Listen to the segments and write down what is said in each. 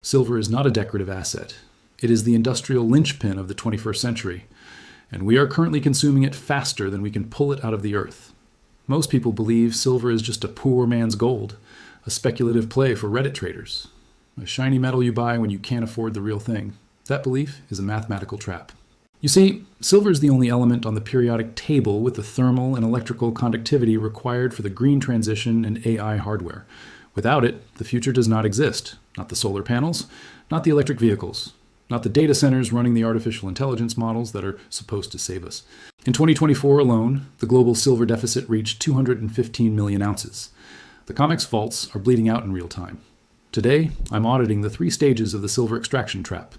Silver is not a decorative asset. It is the industrial linchpin of the 21st century, and we are currently consuming it faster than we can pull it out of the earth. Most people believe silver is just a poor man's gold, a speculative play for Reddit traders, a shiny metal you buy when you can't afford the real thing. That belief is a mathematical trap. You see, silver is the only element on the periodic table with the thermal and electrical conductivity required for the green transition and AI hardware. Without it, the future does not exist. Not the solar panels, not the electric vehicles, not the data centers running the artificial intelligence models that are supposed to save us. In 2024 alone, the global silver deficit reached 215 million ounces. The Comex vaults are bleeding out in real time. Today, I'm auditing the 3 stages of the silver extraction trap.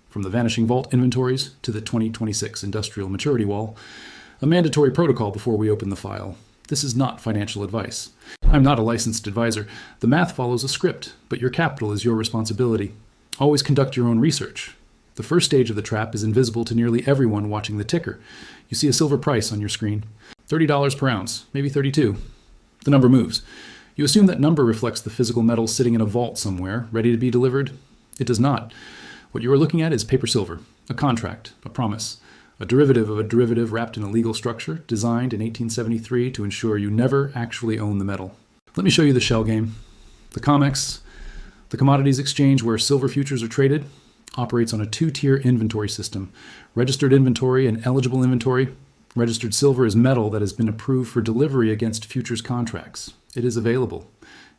From the vanishing vault inventories to the 2026 industrial maturity wall, a mandatory protocol before we open the file. This is not financial advice. I'm not a licensed advisor. The math follows a script, but your capital is your responsibility. Always conduct your own research. The first stage of the trap is invisible to nearly everyone watching the ticker. You see a silver price on your screen. $30 per ounce, maybe 32. The number moves. You assume that number reflects the physical metal sitting in a vault somewhere, ready to be delivered. It does not. What you are looking at is paper silver, a contract, a promise, a derivative of a derivative wrapped in a legal structure designed in 1873 to ensure you never actually own the metal. Let me show you the shell game. The Comex, the commodities exchange where silver futures are traded, operates on a 2-tier inventory system. Registered inventory and eligible inventory. Registered silver is metal that has been approved for delivery against futures contracts. It is available.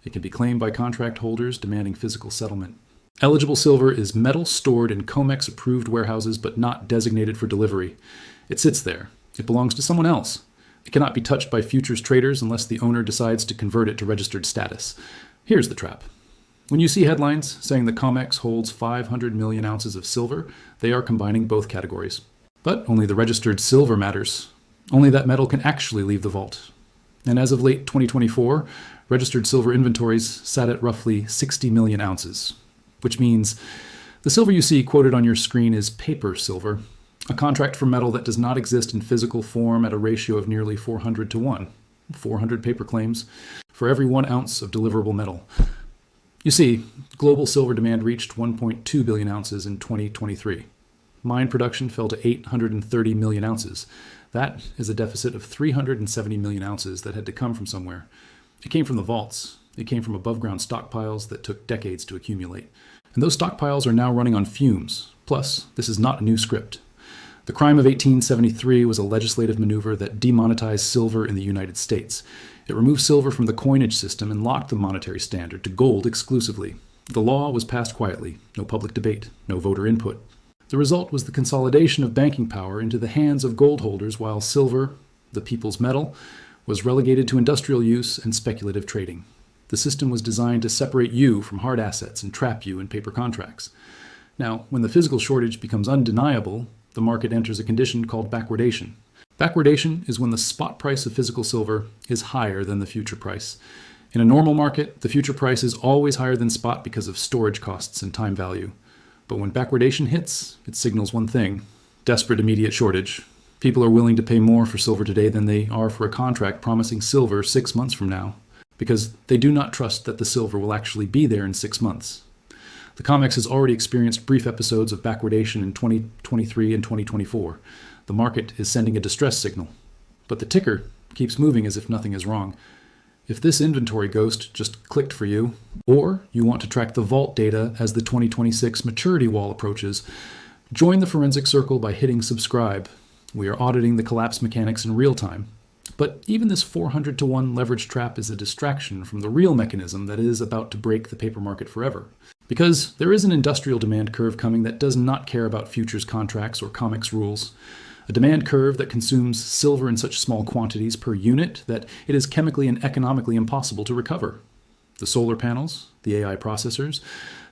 It can be claimed by contract holders demanding physical settlement. Eligible silver is metal stored in Comex-approved warehouses but not designated for delivery. It sits there. It belongs to someone else. It cannot be touched by futures traders unless the owner decides to convert it to registered status. Here's the trap. When you see headlines saying the Comex holds 500 million ounces of silver, they are combining both categories. But only the registered silver matters. Only that metal can actually leave the vault. And as of late 2024, registered silver inventories sat at roughly 60 million ounces. Which means the silver you see quoted on your screen is paper silver, a contract for metal that does not exist in physical form at a ratio of nearly 400 to 1, 400 paper claims for every 1 ounce of deliverable metal. You see, global silver demand reached 1.2 billion ounces in 2023. Mine production fell to 830 million ounces. That is a deficit of 370 million ounces that had to come from somewhere. It came from the vaults. It came from above-ground stockpiles that took decades to accumulate. And those stockpiles are now running on fumes. Plus, this is not a new script. The crime of 1873 was a legislative maneuver that demonetized silver in the United States. It removed silver from the coinage system and locked the monetary standard to gold exclusively. The law was passed quietly, no public debate, no voter input. The result was the consolidation of banking power into the hands of gold holders while silver, the people's metal, was relegated to industrial use and speculative trading. The system was designed to separate you from hard assets and trap you in paper contracts. Now, when the physical shortage becomes undeniable, the market enters a condition called backwardation. Backwardation is when the spot price of physical silver is higher than the future price. In a normal market, the future price is always higher than spot because of storage costs and time value. But when backwardation hits, it signals one thing: desperate immediate shortage. People are willing to pay more for silver today than they are for a contract promising silver 6 months from now, because they do not trust that the silver will actually be there in 6 months. The Comex has already experienced brief episodes of backwardation in 2023 and 2024. The market is sending a distress signal. But the ticker keeps moving as if nothing is wrong. If this inventory ghost just clicked for you, or you want to track the vault data as the 2026 maturity wall approaches, join the forensic circle by hitting subscribe. We are auditing the collapse mechanics in real time. But even this 400 to 1 leverage trap is a distraction from the real mechanism that is about to break the paper market forever. Because there is an industrial demand curve coming that does not care about futures contracts or Comex rules. A demand curve that consumes silver in such small quantities per unit that it is chemically and economically impossible to recover. The solar panels, the AI processors,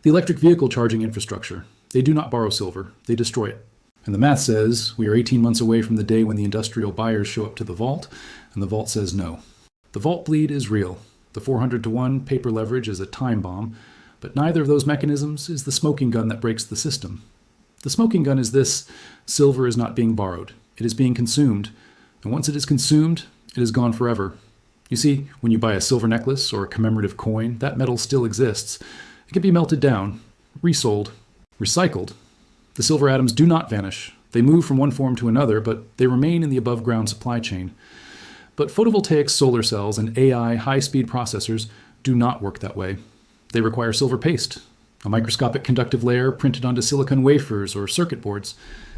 the electric vehicle charging infrastructure, they do not borrow silver, they destroy it. And the math says we are 18 months away from the day when the industrial buyers show up to the vault, and the vault says no. The vault bleed is real. The 400 to 1 paper leverage is a time bomb, but neither of those mechanisms is the smoking gun that breaks the system. The smoking gun is this: silver is not being borrowed. It is being consumed. And once it is consumed, it is gone forever. You see, when you buy a silver necklace or a commemorative coin, that metal still exists. It can be melted down, resold, recycled. The silver atoms do not vanish. They move from one form to another, but they remain in the above-ground supply chain. But photovoltaic solar cells and AI high-speed processors do not work that way. They require silver paste, a microscopic conductive layer printed onto silicon wafers or circuit boards.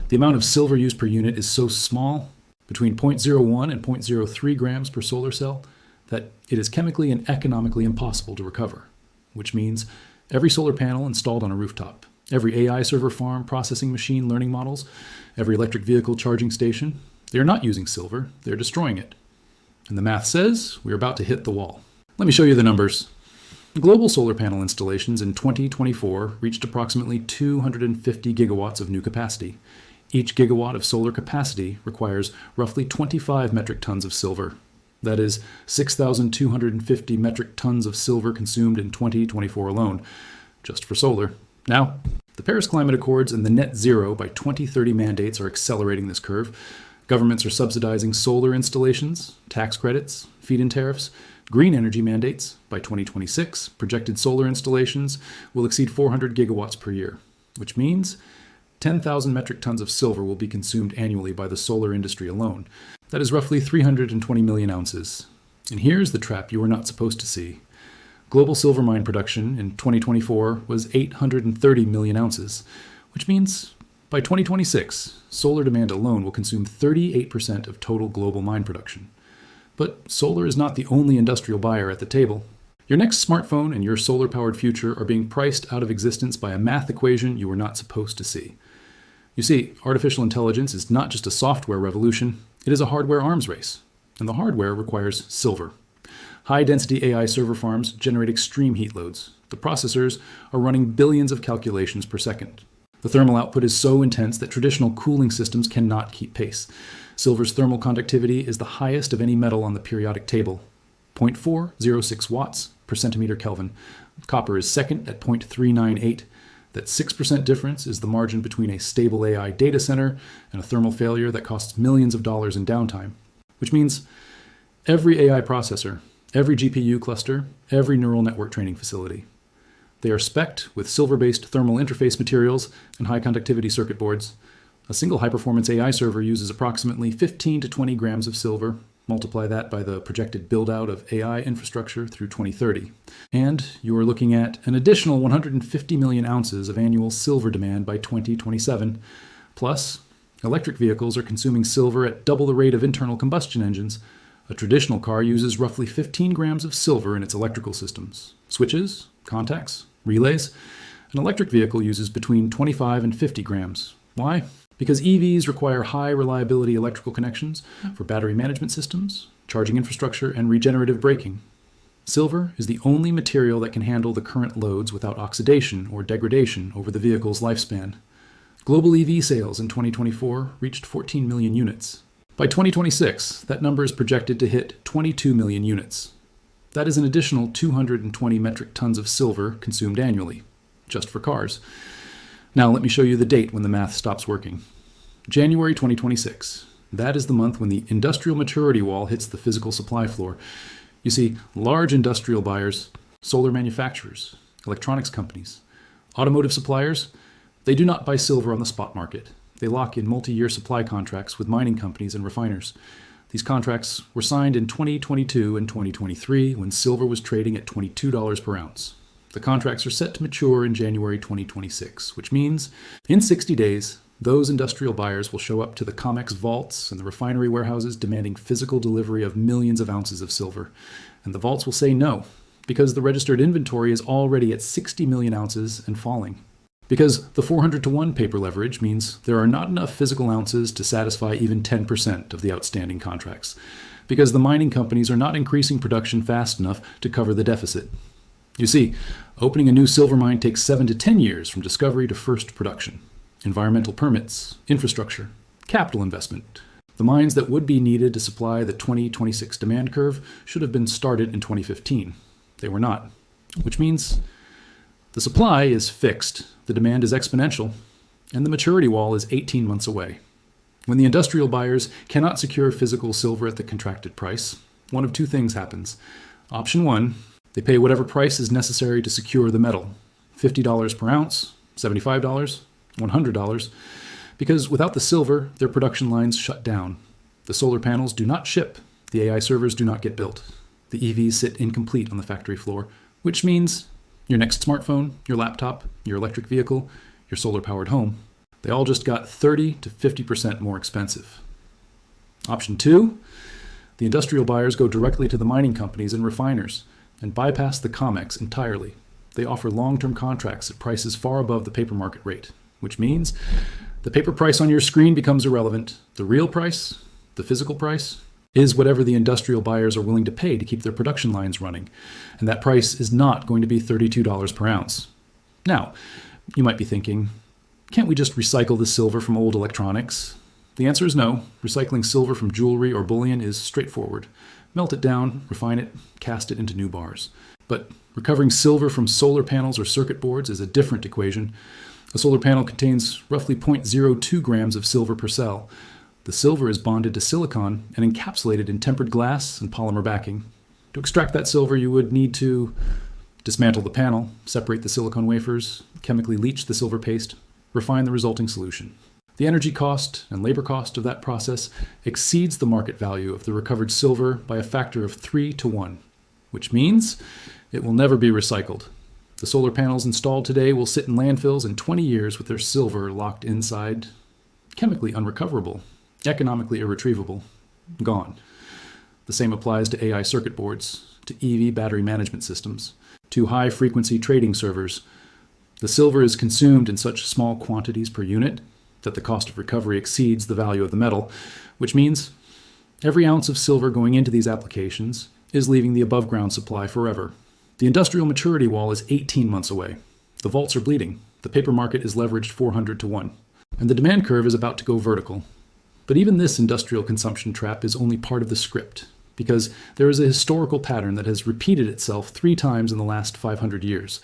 The amount of silver used per unit is so small, between 0.01 and 0.03 grams per solar cell, that it is chemically and economically impossible to recover, which means every solar panel installed on a rooftop, every AI server farm processing machine learning models, every electric vehicle charging station, they are not using silver, they're destroying it. And the math says we're about to hit the wall. Let me show you the numbers. Global solar panel installations in 2024 reached approximately 250 gigawatts of new capacity. Each gigawatt of solar capacity requires roughly 25 metric tons of silver. That is 6,250 metric tons of silver consumed in 2024 alone, just for solar. Now, the Paris Climate Accords and the net zero by 2030 mandates are accelerating this curve. Governments are subsidizing solar installations, tax credits, feed-in tariffs, green energy mandates. By 2026, projected solar installations will exceed 400 gigawatts per year, which means 10,000 metric tons of silver will be consumed annually by the solar industry alone. That is roughly 320 million ounces. And here's the trap you are not supposed to see. Global silver mine production in 2024 was 830 million ounces, which means by 2026, solar demand alone will consume 38% of total global mine production. But solar is not the only industrial buyer at the table. Your next smartphone and your solar-powered future are being priced out of existence by a math equation you were not supposed to see. You see, artificial intelligence is not just a software revolution, it is a hardware arms race. And the hardware requires silver. High-density AI server farms generate extreme heat loads. The processors are running billions of calculations per second. The thermal output is so intense that traditional cooling systems cannot keep pace. Silver's thermal conductivity is the highest of any metal on the periodic table, 0.406 watts per centimeter Kelvin. Copper is second at 0.398. That 6% difference is the margin between a stable AI data center and a thermal failure that costs millions of dollars in downtime, which means every AI processor, every GPU cluster, every neural network training facility. They are spec'd with silver-based thermal interface materials and high-conductivity circuit boards. A single high-performance AI server uses approximately 15 to 20 grams of silver. Multiply that by the projected build-out of AI infrastructure through 2030. And you are looking at an additional 150 million ounces of annual silver demand by 2027. Plus, electric vehicles are consuming silver at double the rate of internal combustion engines. A traditional car uses roughly 15 grams of silver in its electrical systems. Switches, contacts, relays. An electric vehicle uses between 25 and 50 grams. Why? Because EVs require high reliability electrical connections for battery management systems, charging infrastructure, and regenerative braking. Silver is the only material that can handle the current loads without oxidation or degradation over the vehicle's lifespan. Global EV sales in 2024 reached 14 million units. By 2026, that number is projected to hit 22 million units. That is an additional 220 metric tons of silver consumed annually, just for cars. Now let me show you the date when the math stops working. January 2026. That is the month when the industrial maturity wall hits the physical supply floor. You see, large industrial buyers, solar manufacturers, electronics companies, automotive suppliers, they do not buy silver on the spot market. They lock in multi-year supply contracts with mining companies and refiners. These contracts were signed in 2022 and 2023 when silver was trading at $22 per ounce. The contracts are set to mature in January 2026, which means in 60 days, those industrial buyers will show up to the Comex vaults and the refinery warehouses demanding physical delivery of millions of ounces of silver. And the vaults will say no, because the registered inventory is already at 60 million ounces and falling. Because the 400-to-1 paper leverage means there are not enough physical ounces to satisfy even 10% of the outstanding contracts. Because the mining companies are not increasing production fast enough to cover the deficit. You see, opening a new silver mine takes 7 to 10 years from discovery to first production. Environmental permits, infrastructure, capital investment. The mines that would be needed to supply the 2026 demand curve should have been started in 2015. They were not, which means the supply is fixed, the demand is exponential, and the maturity wall is 18 months away. When the industrial buyers cannot secure physical silver at the contracted price, one of two things happens. Option 1, they pay whatever price is necessary to secure the metal, $50 per ounce $75, $100, because without the silver, their production lines shut down. The solar panels do not ship. The AI servers do not get built. The EVs sit incomplete on the factory floor, which means your next smartphone, your laptop, your electric vehicle, your solar-powered home, they all just got 30 to 50% more expensive. Option 2, the industrial buyers go directly to the mining companies and refiners and bypass the Comex entirely. They offer long-term contracts at prices far above the paper market rate, which means the paper price on your screen becomes irrelevant. The real price, the physical price, is whatever the industrial buyers are willing to pay to keep their production lines running, and that price is not going to be $32 per ounce. Now, you might be thinking, can't we just recycle the silver from old electronics? The answer is no. Recycling silver from jewelry or bullion is straightforward. Melt it down, refine it, cast it into new bars. But recovering silver from solar panels or circuit boards is a different equation. A solar panel contains roughly 0.02 grams of silver per cell. The silver is bonded to silicon and encapsulated in tempered glass and polymer backing. To extract that silver, you would need to dismantle the panel, separate the silicon wafers, chemically leach the silver paste, refine the resulting solution. The energy cost and labor cost of that process exceeds the market value of the recovered silver by a factor of 3 to 1, which means it will never be recycled. The solar panels installed today will sit in landfills in 20 years with their silver locked inside, chemically unrecoverable, economically irretrievable, gone. The same applies to AI circuit boards, to EV battery management systems, to high-frequency trading servers. The silver is consumed in such small quantities per unit that the cost of recovery exceeds the value of the metal, which means every ounce of silver going into these applications is leaving the above-ground supply forever. The industrial maturity wall is 18 months away. The vaults are bleeding. The paper market is leveraged 400 to 1. And the demand curve is about to go vertical. But even this industrial consumption trap is only part of the script, because there is a historical pattern that has repeated itself 3 times in the last 500 years.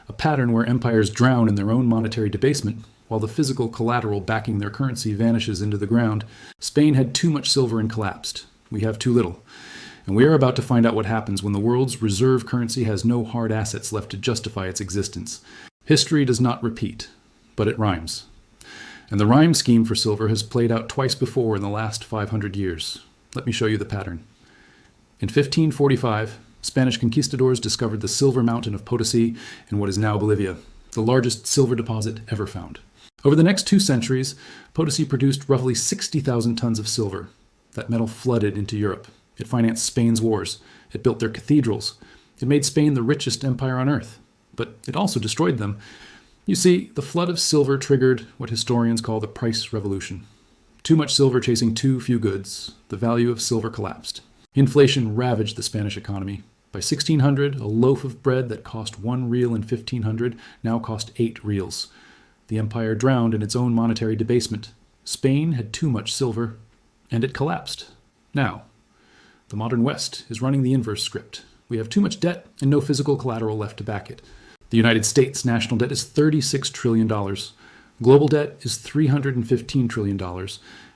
A pattern where empires drown in their own monetary debasement, while the physical collateral backing their currency vanishes into the ground. Spain had too much silver and collapsed. We have too little. And we are about to find out what happens when the world's reserve currency has no hard assets left to justify its existence. History does not repeat, but it rhymes. And the rhyme scheme for silver has played out twice before in the last 500 years. Let me show you the pattern. In 1545, Spanish conquistadors discovered the silver mountain of Potosi in what is now Bolivia, the largest silver deposit ever found. Over the next 2 centuries, Potosi produced roughly 60,000 tons of silver. That metal flooded into Europe. It financed Spain's wars. It built their cathedrals. It made Spain the richest empire on earth. But it also destroyed them. You see, the flood of silver triggered what historians call the price revolution. Too much silver chasing too few goods. The value of silver collapsed. Inflation ravaged the Spanish economy. By 1600, a loaf of bread that cost 1 real in 1500 now cost 8 reals. The empire drowned in its own monetary debasement. Spain had too much silver, and it collapsed. Now, the modern West is running the inverse script. We have too much debt and no physical collateral left to back it. The United States' national debt is $36 trillion. Global debt is $315 trillion.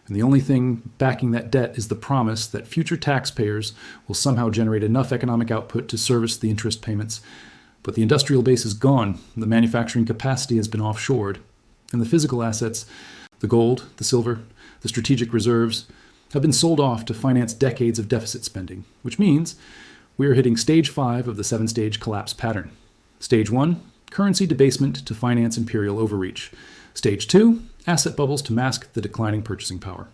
And the only thing backing that debt is the promise that future taxpayers will somehow generate enough economic output to service the interest payments. But the industrial base is gone. The manufacturing capacity has been offshored. And the physical assets, the gold, the silver, the strategic reserves, have been sold off to finance decades of deficit spending, which means we are hitting stage 5 of the 7-stage collapse pattern. Stage 1, currency debasement to finance imperial overreach. Stage 2, asset bubbles to mask the declining purchasing power.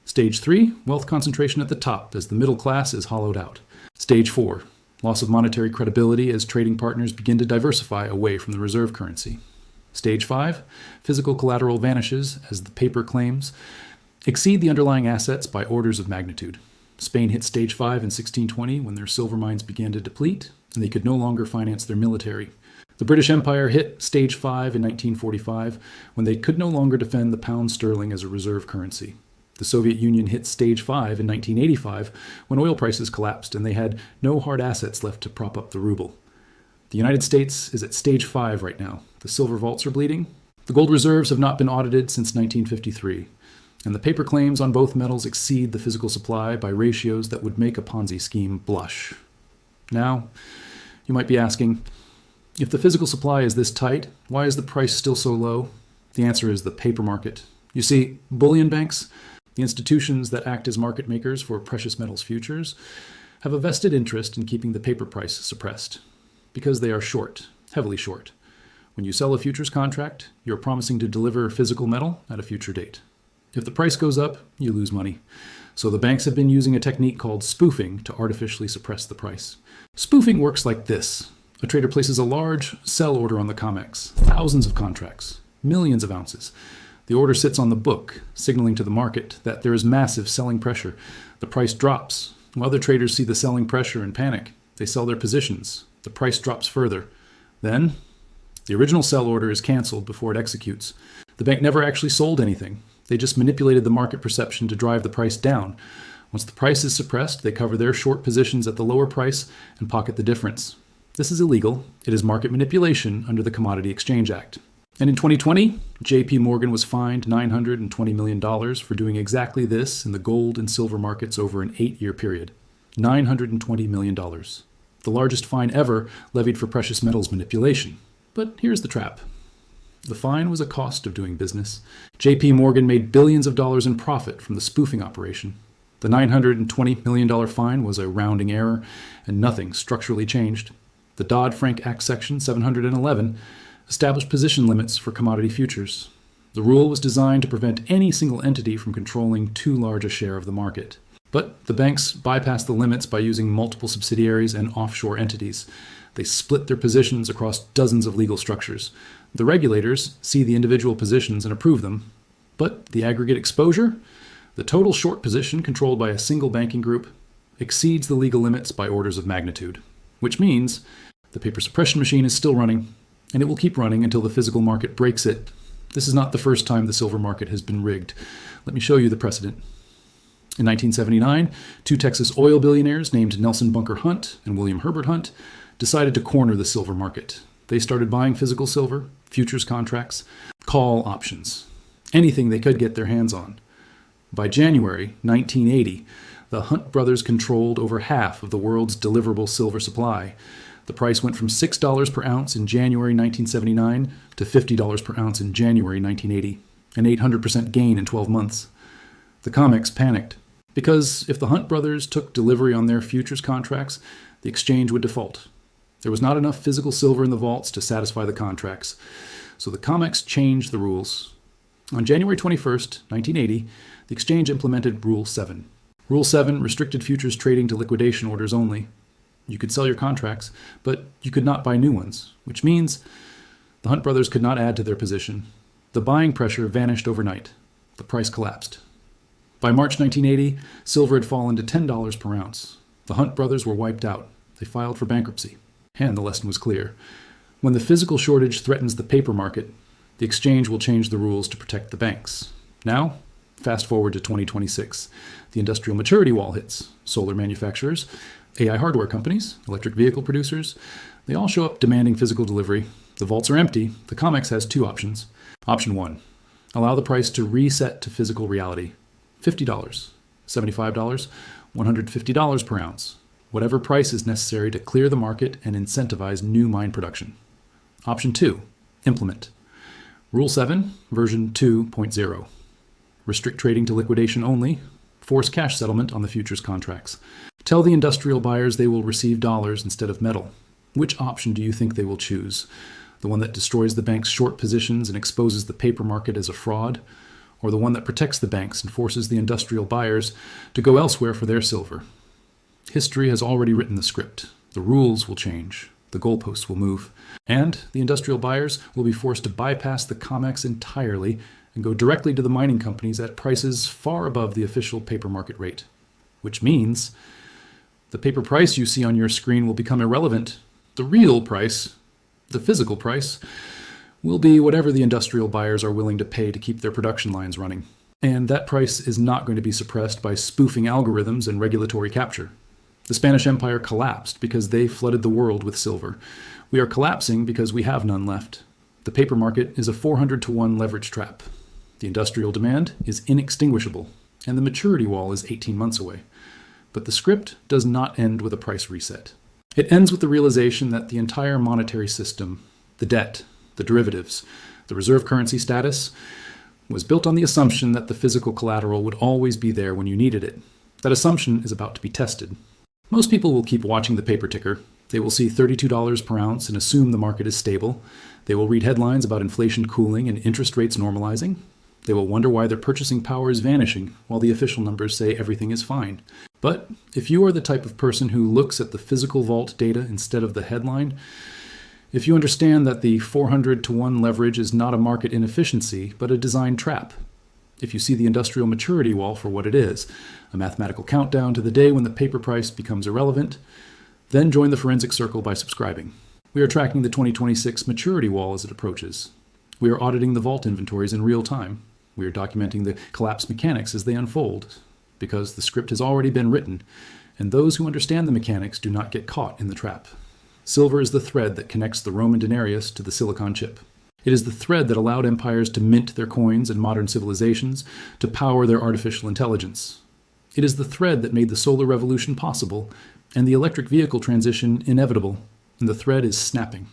Stage 3, wealth concentration at the top as the middle class is hollowed out. Stage 4, loss of monetary credibility as trading partners begin to diversify away from the reserve currency. Stage 5, physical collateral vanishes as the paper claims exceed the underlying assets by orders of magnitude. Spain hit stage 5 in 1620 when their silver mines began to deplete and they could no longer finance their military. The British Empire hit stage 5 in 1945 when they could no longer defend the pound sterling as a reserve currency. The Soviet Union hit stage 5 in 1985 when oil prices collapsed and they had no hard assets left to prop up the ruble. The United States is at stage 5 right now. The silver vaults are bleeding. The gold reserves have not been audited since 1953. And the paper claims on both metals exceed the physical supply by ratios that would make a Ponzi scheme blush. Now, you might be asking, If the physical supply is this tight, why is the price still so low? The answer is the paper market. You see, bullion banks, the institutions that act as market makers for precious metals futures, have a vested interest in keeping the paper price suppressed because they are short, heavily short. When you sell a futures contract, you're promising to deliver physical metal at a future date. If the price goes up, you lose money. So the banks have been using a technique called spoofing to artificially suppress the price. Spoofing works like this. A trader places a large sell order on the Comex, thousands of contracts, millions of ounces. The order sits on the book, signaling to the market that there is massive selling pressure. The price drops. While other traders see the selling pressure and panic, they sell their positions. The price drops further. Then, the original sell order is canceled before it executes. The bank never actually sold anything. They just manipulated the market perception to drive the price down. Once the price is suppressed, they cover their short positions at the lower price and pocket the difference. This is illegal. It is market manipulation under the Commodity Exchange Act. And in 2020, JP Morgan was fined $920 million for doing exactly this in the gold and silver markets over an 8-year period. $920 million. The largest fine ever levied for precious metals manipulation. But here's the trap. The fine was a cost of doing business. JP Morgan made billions of dollars in profit from the spoofing operation. The $920 million fine was a rounding error, and nothing structurally changed. The Dodd-Frank Act Section 711 established position limits for commodity futures. The rule was designed to prevent any single entity from controlling too large a share of the market. But the banks bypassed the limits by using multiple subsidiaries and offshore entities. They split their positions across dozens of legal structures. The regulators see the individual positions and approve them. But the aggregate exposure, the total short position controlled by a single banking group, exceeds the legal limits by orders of magnitude. Which means the paper suppression machine is still running, and it will keep running until the physical market breaks it. This is not the first time the silver market has been rigged. Let me show you the precedent. In 1979, two Texas oil billionaires named Nelson Bunker Hunt and William Herbert Hunt decided to corner the silver market. They started buying physical silver, futures contracts, call options, anything they could get their hands on. By January 1980, the Hunt brothers controlled over half of the world's deliverable silver supply. The price went from $6 per ounce in January 1979 to $50 per ounce in January 1980, an 800% gain in 12 months. The Comex panicked, because if the Hunt brothers took delivery on their futures contracts, the exchange would default. There was not enough physical silver in the vaults to satisfy the contracts, so the Comex changed the rules. On January 21st, 1980, the exchange implemented Rule 7. Rule 7 restricted futures trading to liquidation orders only. You could sell your contracts, but you could not buy new ones, which means the Hunt brothers could not add to their position. The buying pressure vanished overnight. The price collapsed. By March 1980, silver had fallen to $10 per ounce. The Hunt brothers were wiped out. They filed for bankruptcy. And the lesson was clear. When the physical shortage threatens the paper market, the exchange will change the rules to protect the banks. Now, fast forward to 2026. The industrial maturity wall hits. Solar manufacturers, AI hardware companies, electric vehicle producers, they all show up demanding physical delivery. The vaults are empty. The Comex has two options. Option 1, allow the price to reset to physical reality. $50, $75, $150 per ounce. Whatever price is necessary to clear the market and incentivize new mine production. Option 2, implement. Rule 7, version 2.0. Restrict trading to liquidation only. Force cash settlement on the futures contracts. Tell the industrial buyers they will receive dollars instead of metal. Which option do you think they will choose? The one that destroys the bank's short positions and exposes the paper market as a fraud? Or the one that protects the banks and forces the industrial buyers to go elsewhere for their silver? History has already written the script. The rules will change. The goalposts will move. And the industrial buyers will be forced to bypass the Comex entirely and go directly to the mining companies at prices far above the official paper market rate. Which means the paper price you see on your screen will become irrelevant. The real price, the physical price, will be whatever the industrial buyers are willing to pay to keep their production lines running. And that price is not going to be suppressed by spoofing algorithms and regulatory capture. The Spanish Empire collapsed because they flooded the world with silver. We are collapsing because we have none left. The paper market is a 400-to-1 leverage trap. The industrial demand is inextinguishable, and the maturity wall is 18 months away. But the script does not end with a price reset. It ends with the realization that the entire monetary system, the debt, the derivatives, the reserve currency status, was built on the assumption that the physical collateral would always be there when you needed it. That assumption is about to be tested. Most people will keep watching the paper ticker. They will see $32 per ounce and assume the market is stable. They will read headlines about inflation cooling and interest rates normalizing. They will wonder why their purchasing power is vanishing, while the official numbers say everything is fine. But if you are the type of person who looks at the physical vault data instead of the headline, if you understand that the 400-to-1 leverage is not a market inefficiency, but a design trap, if you see the industrial maturity wall for what it is, a mathematical countdown to the day when the paper price becomes irrelevant, then join the forensic circle by subscribing. We are tracking the 2026 maturity wall as it approaches. We are auditing the vault inventories in real time. We are documenting the collapse mechanics as they unfold, because the script has already been written, and those who understand the mechanics do not get caught in the trap. Silver is the thread that connects the Roman denarius to the silicon chip. It is the thread that allowed empires to mint their coins and modern civilizations to power their artificial intelligence. It is the thread that made the solar revolution possible and the electric vehicle transition inevitable, and the thread is snapping.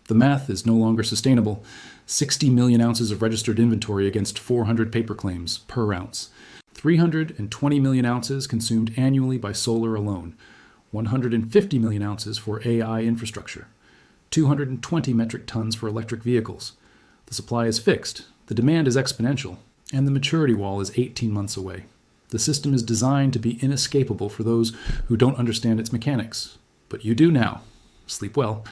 The math is no longer sustainable. 60 million ounces of registered inventory against 400 paper claims per ounce. 320 million ounces consumed annually by solar alone. 150 million ounces for AI infrastructure. 220 metric tons for electric vehicles. The supply is fixed, the demand is exponential, and the maturity wall is 18 months away. The system is designed to be inescapable for those who don't understand its mechanics. But you do now. Sleep well.